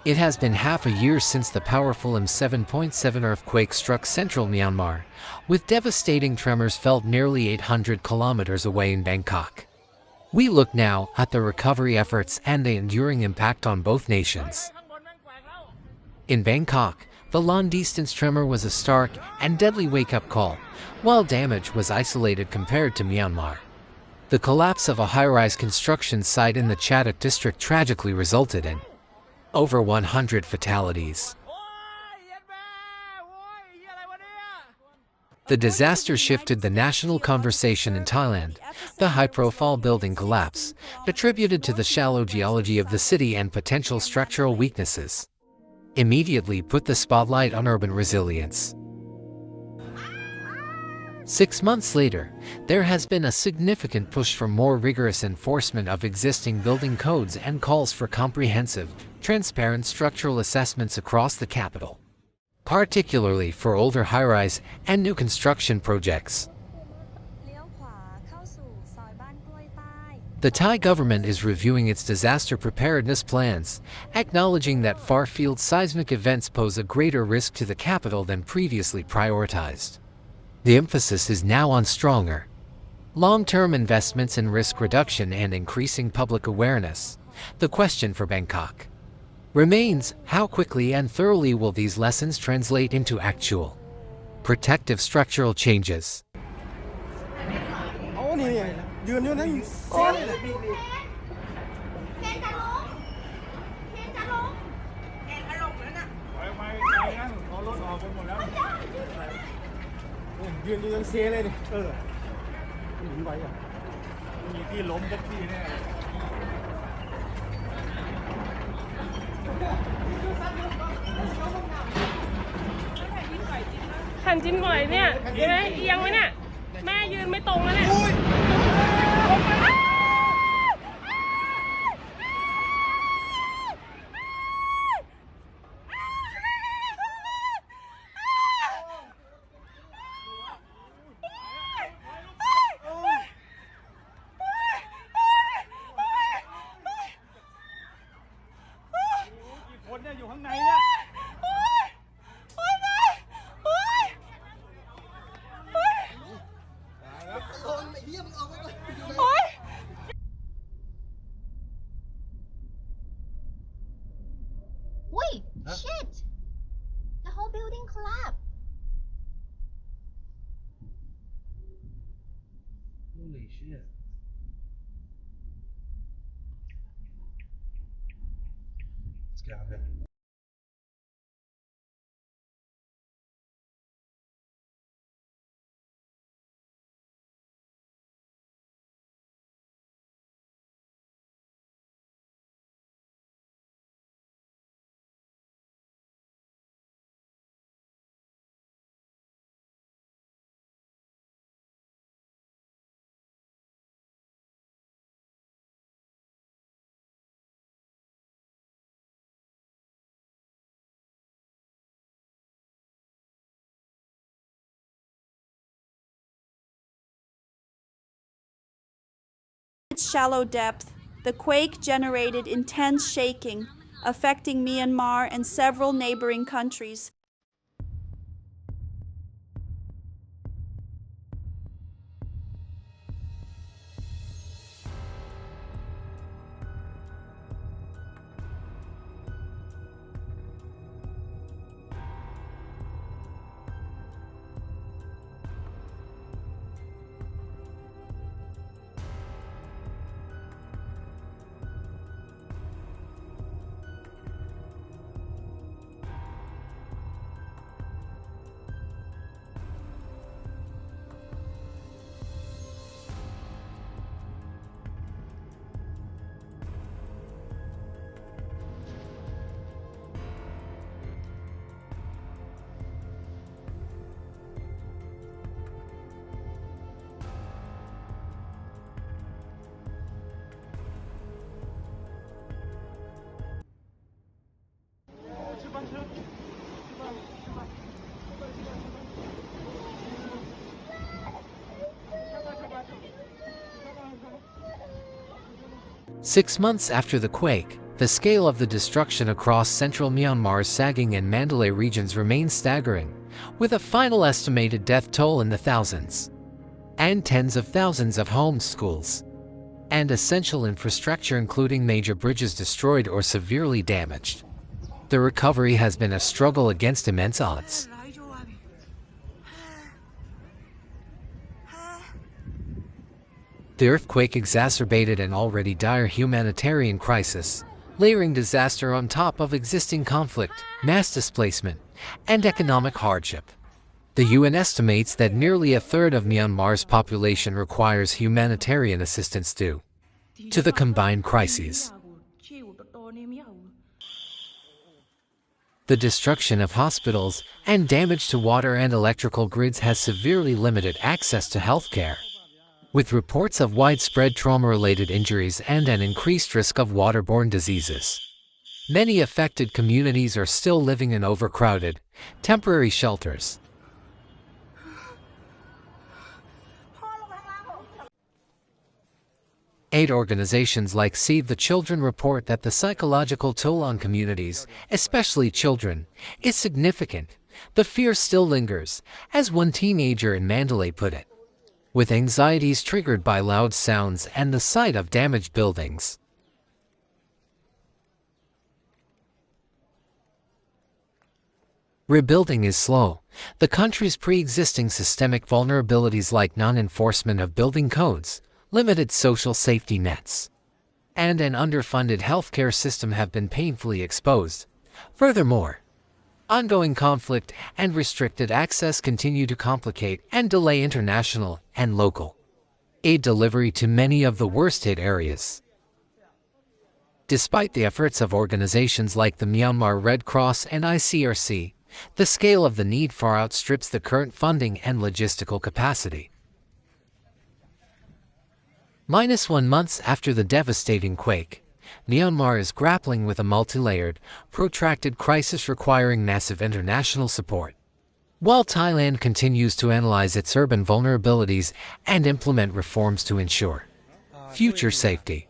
It has been half a year since the powerful M7.7 earthquake struck central Myanmar, with devastating tremors felt nearly 800 kilometers away in Bangkok. We look now at the recovery efforts and the enduring impact on both nations. In Bangkok, the long-distance tremor was a stark and deadly wake-up call, while damage was isolated compared to Myanmar. The collapse of a high-rise construction site in the Chadak district tragically resulted in over 100 fatalities. The disaster shifted the national conversation in Thailand. The high-profile building collapse, attributed to the shallow geology of the city and potential structural weaknesses, immediately put the spotlight on urban resilience. 6 months later, there has been a significant push for more rigorous enforcement of existing building codes and calls for comprehensive, transparent structural assessments across the capital, particularly for older high-rise and new construction projects. The Thai government is reviewing its disaster preparedness plans, acknowledging that far-field seismic events pose a greater risk to the capital than previously prioritized. The emphasis is now on stronger, long-term investments in risk reduction and increasing public awareness. The question for Bangkok remains, how quickly and thoroughly will these lessons translate into actual, protective structural changes? Wait, shit! The whole building collapsed. Holy shit. Let's get out of here. Its shallow depth, the quake generated intense shaking, affecting Myanmar and several neighboring countries. Six months after the quake, The scale of the destruction across central Myanmar's Sagaing and Mandalay regions remains staggering, with a final estimated death toll in the thousands, and tens of thousands of homes, schools, and essential infrastructure including major bridges destroyed or severely damaged. The recovery has been a struggle against immense odds. The earthquake exacerbated an already dire humanitarian crisis, layering disaster on top of existing conflict, mass displacement, and economic hardship. The UN estimates that nearly a third of Myanmar's population requires humanitarian assistance due to the combined crises. The destruction of hospitals and damage to water and electrical grids has severely limited access to healthcare, with reports of widespread trauma-related injuries and an increased risk of waterborne diseases. Many affected communities are still living in overcrowded, temporary shelters. Aid organizations like Save the Children report that the psychological toll on communities, especially children, is significant. The fear still lingers, as one teenager in Mandalay put it, with anxieties triggered by loud sounds and the sight of damaged buildings. Rebuilding is slow. The country's pre-existing systemic vulnerabilities like non-enforcement of building codes, limited social safety nets, and an underfunded healthcare system have been painfully exposed. Furthermore, ongoing conflict and restricted access continue to complicate and delay international and local aid delivery to many of the worst-hit areas. Despite the efforts of organizations like the Myanmar Red Cross and ICRC, the scale of the need far outstrips the current funding and logistical capacity. -1 months after the devastating quake, Myanmar is grappling with a multi-layered, protracted crisis requiring massive international support. While Thailand continues to analyze its urban vulnerabilities and implement reforms to ensure future safety.